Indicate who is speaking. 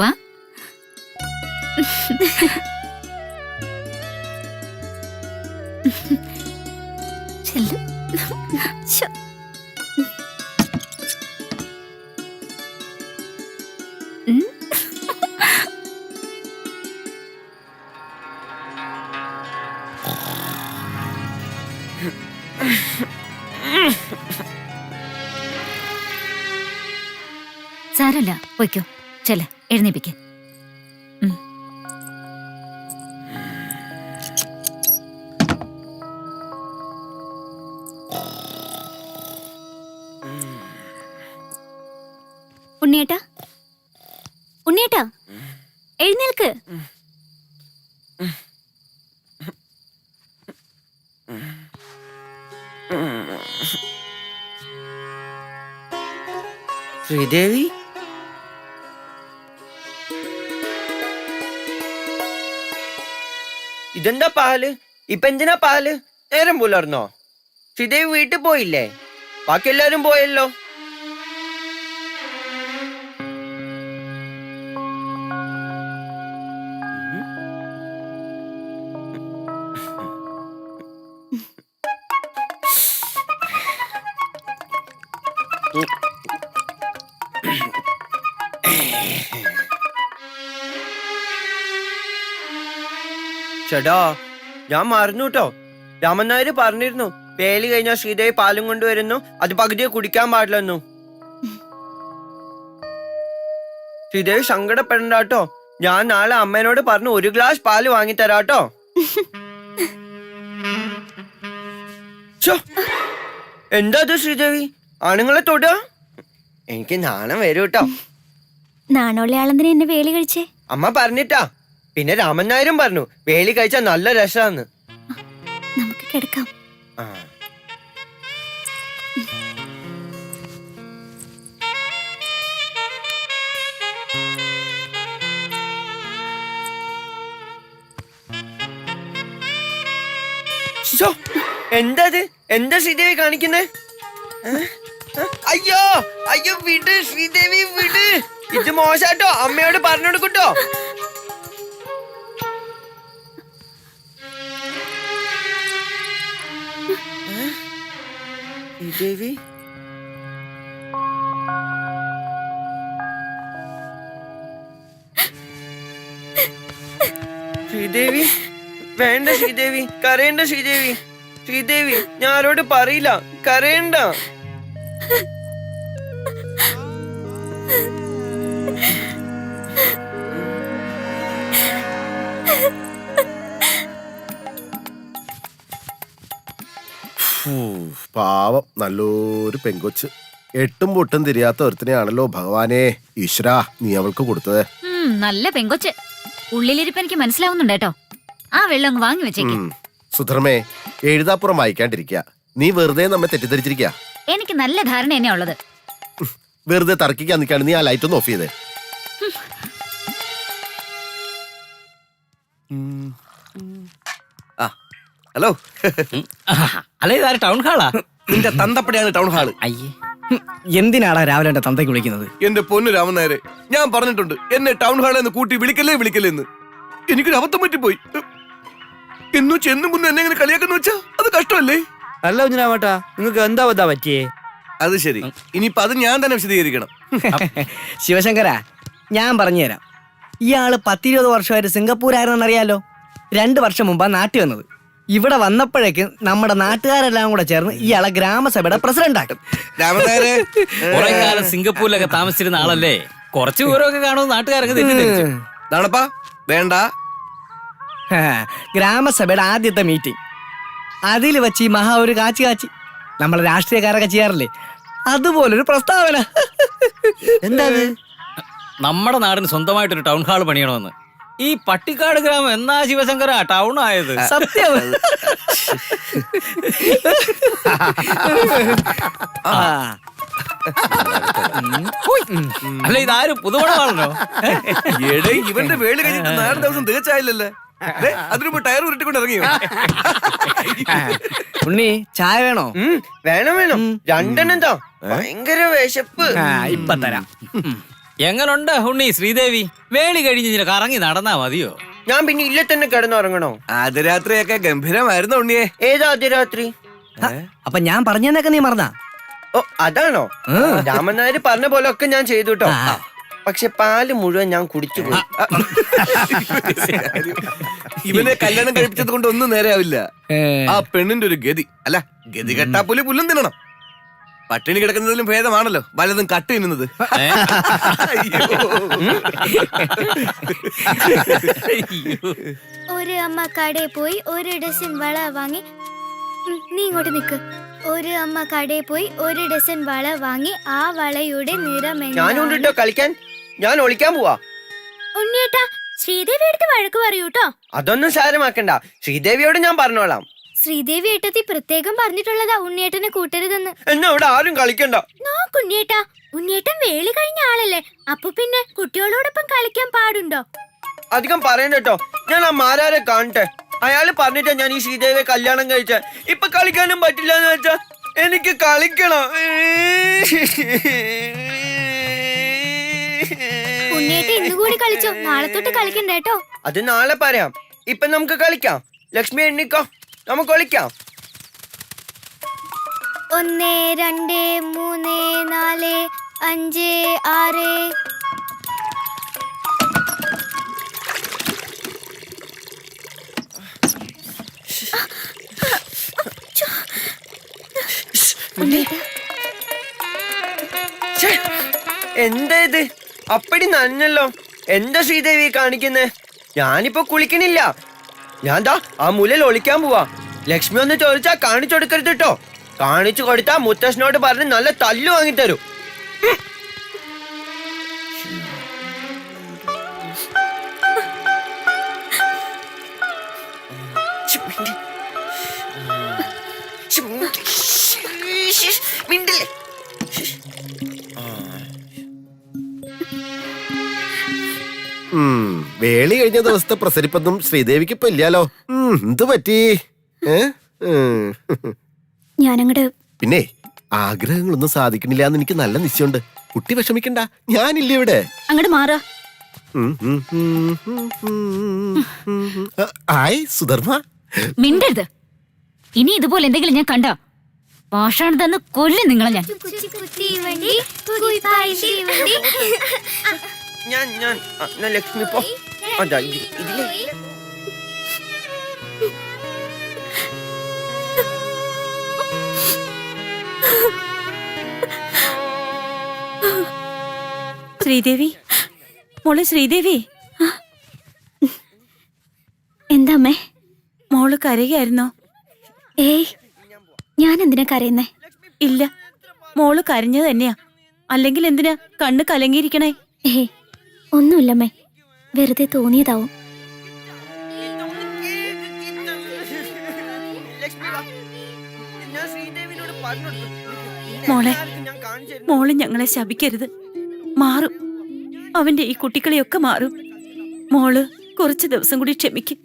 Speaker 1: വാ. ചെല്ലു. ശ്ശോ. സാരല്ല, പോയിക്കോ. ചെല്ല, എഴുന്നേപ്പിക്ക. ഉണ്ണിയേട്ടാ, ഉണ്ണിയേട്ടാ, എഴുന്നേൽക്ക്.
Speaker 2: ശ്രീദേവി, ഇതെന്താ പാല്? ഇപ്പൊ എന്തിനാ പാല്? നേരം പുലർന്നോ? ശ്രീദേവി വീട്ടിൽ പോയില്ലേ? ബാക്കി എല്ലാരും പോയല്ലോ. ചേട്ടാ, ഞാൻ മറന്നു കേട്ടോ. രാമൻ നായര് പറഞ്ഞിരുന്നു വേലി കഴിഞ്ഞാൽ ശ്രീദേവി പാലും കൊണ്ടുവരുന്നു, അത് പകുതിയെ കുടിക്കാൻ പാടില്ലെന്നു. ശ്രീദേവി സങ്കടപ്പെടണ്ട കേട്ടോ. ഞാൻ നാളെ അമ്മേനോട് പറഞ്ഞു 1 ഗ്ലാസ് പാല് വാങ്ങിത്തരാട്ടോ. എന്താ അത് ശ്രീദേവി, ആണുങ്ങളെ തൊടുക? എനിക്ക് നാണം വരും കേട്ടോ.
Speaker 1: നാണോളെ ആളെന്തിനാ എന്നെ വേലി കഴിച്ചേ?
Speaker 2: അമ്മ പറഞ്ഞിട്ടാ. പിന്നെ രാമൻ നായരും പറഞ്ഞു വേലി കഴിച്ചാൽ നല്ല രസാന്ന്.
Speaker 1: നമുക്ക് കിടക്കാം.
Speaker 2: എന്തത്? എന്താ ശ്രീദേവി കാണിക്കുന്നേ? അയ്യോ അയ്യോ, വിട് ശ്രീദേവി, വിട്. ഇത് മോശാട്ടോ, അമ്മയോട് പറഞ്ഞു കൊടുക്കൂട്ടോ. ശ്രീദേവി, ശ്രീദേവി, വേണ്ട ശ്രീദേവി, കരയണ്ട ശ്രീദേവി. ശ്രീദേവി, ഞാൻ ആരോട് പറയില്ല, കരയണ്ട.
Speaker 3: പാവം, നല്ലൊരു പെങ്കൊച്ച്. എട്ടും പൊട്ടും തിരിയാത്ത ഒരുത്തിനെയാണല്ലോ ഭഗവാനെ ഈശ്വരാ നീ അവൾക്ക് കൊടുത്തത്.
Speaker 1: നല്ല പെങ്കൊച്ച്. ഉള്ളിലിരിപ്പ് എനിക്ക് മനസ്സിലാവുന്നുണ്ട് കേട്ടോ. ആ വെള്ളം അങ്ങ് വാങ്ങി വെച്ചേക്ക്.
Speaker 3: സുധർമ്മേ, എഴുതാപ്പുറം വായിക്കാണ്ടിരിക്കുക. നീ വെറുതെ നമ്മെ തെറ്റിദ്ധരിച്ചിരിക്കുക.
Speaker 1: എനിക്ക് നല്ല ധാരണ തന്നെയാ ഉള്ളത്.
Speaker 3: വെറുതെ തർക്കിക്കാൻ നിൽക്കാണ്. നീ ആ ലൈറ്റ് ഒന്ന് ഓഫ് ചെയ്തേ.
Speaker 4: ഹലോ.
Speaker 5: അല്ലേ, ഇതാര് ടൗൺ ഹാളാ?
Speaker 4: നിന്റെ തന്തപ്പടിയാണ് ടൗൺ ഹാള്.
Speaker 5: അയ്യേ, എന്തിനാടാ രാവിലെ എന്റെ തന്തയ്ക്ക് വിളിക്കുന്നത്?
Speaker 4: എന്റെ പൊന്നു രാമൻ നായരെ, ഞാൻ പറഞ്ഞിട്ടുണ്ട് എന്നെ ടൗൺ ഹാളിൽ നിന്ന് കൂട്ടി വിളിക്കല്ലേ എന്ന്. എനിക്കൊരു അബദ്ധം പറ്റിപ്പോയി. എന്നു ചെന്നും മുന്നേ എന്നെ ഇങ്ങനെ കളിയാക്കുന്നു വെച്ചാ അത് കഷ്ടമല്ലേ?
Speaker 5: അല്ല കുഞ്ഞിരാമേട്ടാ, നിങ്ങൾക്ക് എന്താ ബദ്ധാ പറ്റിയേ?
Speaker 4: അത് ശരി, ഇനിയിപ്പൊ അത് ഞാൻ തന്നെ വിശദീകരിക്കണം.
Speaker 5: ശിവശങ്കര, ഞാൻ പറഞ്ഞുതരാം. ഇയാള് 10-20 വർഷമായിട്ട് സിംഗപ്പൂരായിരുന്നറിയാലോ. 2 വർഷം മുമ്പാ നാട്ടിൽ വന്നത്. ഇവിടെ വന്നപ്പോഴേക്കും നമ്മുടെ നാട്ടുകാരെല്ലാം കൂടെ ചേർന്ന് ഇയാളെ ഗ്രാമസഭയുടെ പ്രസിഡന്റ് ആക്കും.
Speaker 4: രാമൻ നായരെ,
Speaker 6: കുറെ കാലം സിംഗപ്പൂരിലൊക്കെ താമസിച്ചിരുന്ന ആളല്ലേ, കുറച്ച് വിവരമൊക്കെ കാണുമെന്ന് നാട്ടുകാരൊക്കെ തെറ്റിദ്ധരിച്ചു.
Speaker 4: നാണപ്പാ വേണ്ട.
Speaker 5: ഗ്രാമസഭയുടെ ആദ്യത്തെ മീറ്റിംഗ്, അതിൽ വെച്ച് ഈ മഹാ ഒരു കാച്ചി നമ്മളെ രാഷ്ട്രീയക്കാരൊക്കെ ചെയ്യാറില്ലേ, അതുപോലൊരു പ്രസ്താവന.
Speaker 6: എന്താ നമ്മുടെ നാടിന് സ്വന്തമായിട്ടൊരു ടൗൺ ഹാൾ പണിയണമെന്ന്. ഈ പട്ടിക്കാട് ഗ്രാമം എന്നാ ശിവശങ്കര ടൗൺ ആയത്?
Speaker 5: സത്യം.
Speaker 6: അല്ല, ഇതാരും പുതുമണമാണല്ലോ.
Speaker 4: എടേ, ഇവന്റെ വേളി കഴിഞ്ഞിട്ട് 4 ദിവസം തികച്ചായില്ലല്ലേ. അതിനുമ്പ് ടയർ ഉരുട്ടിക്കൊണ്ട് ഇറങ്ങിയോ?
Speaker 5: ഉണ്ണി, ചായ വേണോ?
Speaker 2: വേണം വേണം, 2 എണ്ണം താ. ഭയങ്കര വിശപ്പ്.
Speaker 5: ഇപ്പൊ തരാം.
Speaker 6: എങ്ങനുണ്ട് ഉണ്ണി ശ്രീദേവി? വേളി കഴിഞ്ഞ് ഇങ്ങനെ കറങ്ങി നടന്നാ മതിയോ?
Speaker 2: ഞാൻ പിന്നെ ഇല്ല തന്നെ കിടന്നുറങ്ങണോ?
Speaker 4: ആദ്യ രാത്രിയൊക്കെ ഗംഭീരമായിരുന്നു ഉണ്ണിയെ.
Speaker 2: ഏതാ അതിരാത്രി?
Speaker 5: അപ്പൊ ഞാൻ പറഞ്ഞെന്നൊക്കെ നീ മറന്നാ?
Speaker 2: ഓ അതാണോ? രാമൻ നായർ പറഞ്ഞ പോലെ ഒക്കെ ഞാൻ ചെയ്തു കേട്ടോ. പക്ഷെ പാല് മുഴുവൻ ഞാൻ കുടിച്ചു പോയി.
Speaker 4: ഇവനെ കല്യാണം കഴിപ്പിച്ചത് കൊണ്ട് ഒന്നും നേരെയാവില്ല. ആ പെണ്ണിന്റെ ഒരു ഗതി അല്ല, ഗതി കെട്ടാ പുലി പുല്ലും തിന്നണം. പട്ടിണി കിടക്കുന്നതിലും ഭേദമാണല്ലോ വലതും കട്ട് തിന്നുന്നത്.
Speaker 7: ഒരു അമ്മ കടയിൽ പോയി ഒരു ഡസൻ വള വാങ്ങി. നീ ഇങ്ങോട്ട് നിക്ക്. ഒരു അമ്മ കടയിൽ പോയി ഒരു ഡസൻ വള വാങ്ങി. ആ വളയുടെ നിറം
Speaker 2: ഞാനുണ്ട് കേട്ടോ കളിക്കാൻ. ഞാൻ ഒളിക്കാൻ പോവാ.
Speaker 7: ഉണ്ണിയേട്ടാ, ശ്രീദേവി എടുത്ത് വഴക്ക് പറയൂട്ടോ.
Speaker 2: അതൊന്നും സാരമാക്കണ്ട, ശ്രീദേവിയോട് ഞാൻ പറഞ്ഞോളാം.
Speaker 7: ശ്രീദേവി ഏട്ടത്തി പ്രത്യേകം പറഞ്ഞിട്ടുള്ളതാ ഉണ്ണിയേട്ടനെ കൂട്ടരുതെന്ന്.
Speaker 2: എന്നാ ഇവിടെ ആരും കളിക്കണ്ട.
Speaker 7: നോക്കുണ്ണിയേട്ടാ, ഉണ്ണിയേട്ടൻ വേളി കഴിഞ്ഞ ആളല്ലേ, അപ്പൊ പിന്നെ കുട്ടികളോടൊപ്പം കളിക്കാൻ പാടുണ്ടോ?
Speaker 2: അധികം പറയണ്ട കേട്ടോ. ഞാൻ ആ മാരാരെ കാണട്ടെ. അയാള് പറഞ്ഞിട്ടാ ഞാൻ ഈ ശ്രീദേവിയെ കല്യാണം കഴിച്ച. ഇപ്പൊ കളിക്കാനും പറ്റില്ല എന്ന് വെച്ചാ എനിക്ക് കളിക്കണം.
Speaker 7: ഉണ്ണിയേട്ട ഇന്നുകൂടി കളിച്ചോ, നാളെ തൊട്ട് കളിക്കണ്ട കേട്ടോ.
Speaker 2: അത് നാളെ പറയാം. ഇപ്പൊ നമുക്ക് കളിക്കാം. ലക്ഷ്മി എണ്ണിക്കോ, നമുക്ക് കളിക്കാം.
Speaker 7: 1 2 3 4 5 6.
Speaker 2: എന്താ ഇത്? അപ്പടി നനഞ്ഞല്ലോ. എന്താ ശ്രീദേവി കാണിക്കുന്നേ? ഞാനിപ്പോ കുളിക്കണില്ല. ഞാൻ ദാ ആ മുലയിൽ ഒളിക്കാൻ പോവാ. ലക്ഷ്മി ഒന്ന് ചോദിച്ചാ കാണിച്ചു കൊടുക്കരുത് കേട്ടോ. കാണിച്ചു കൊടുത്താ മുത്തശ്ശനോട് പറഞ്ഞ് നല്ല തല്ലു വാങ്ങിത്തരൂ.
Speaker 3: വേളി കഴിഞ്ഞ ദിവസത്തെ പ്രസരിപ്പൊന്നും ശ്രീദേവിക്ക് ഇപ്പൊ ഇല്ലാലോ. എന്ത് പറ്റി?
Speaker 7: ഞാനങ്ങട്
Speaker 3: പിന്നെ ആഗ്രഹങ്ങളൊന്നും സാധിക്കണില്ല എന്ന് എനിക്ക് നല്ല നിശ്ചയമുണ്ട്. കുട്ടി വിഷമിക്കണ്ട, ഞാനില്ല ഇവിടെ.
Speaker 7: അങ്ങോട്ട് മാറാ.
Speaker 3: ആയ് സുധർമ്മ,
Speaker 1: മിണ്ടരുത്. ഇനി ഇതുപോലെ എന്തെങ്കിലും ഞാൻ കണ്ട പാഷാണ് തന്ന് കൊല്ലും നിങ്ങളെ ഞാൻ.
Speaker 2: ഞാൻ ലക്ഷ്മി പോ. അതാ ഇതിലെ
Speaker 8: ശ്രീദേവി, മോള് ശ്രീദേവി.
Speaker 7: എന്താ അമ്മേ?
Speaker 8: മോള് കരയായിരുന്നോ?
Speaker 7: ഏയ്, ഞാൻ എന്തിനാ കരയുന്നേ?
Speaker 8: ഇല്ല, മോള് കരഞ്ഞു തന്നെയാ. അല്ലെങ്കിൽ എന്തിനാ കണ്ണ് കലങ്ങിയിരിക്കണേ?
Speaker 7: ഏയ്, ഒന്നുമില്ലമ്മേ, വെറുതെ തോന്നിയതാവും.
Speaker 8: മോളെ, മോള് ഞങ്ങളെ ശപിക്കരുത്. മാറും, അവന്റെ ഈ കുട്ടികളെയൊക്കെ മാറും. മോള് കുറച്ച് ദിവസം കൂടി ക്ഷമിക്കും.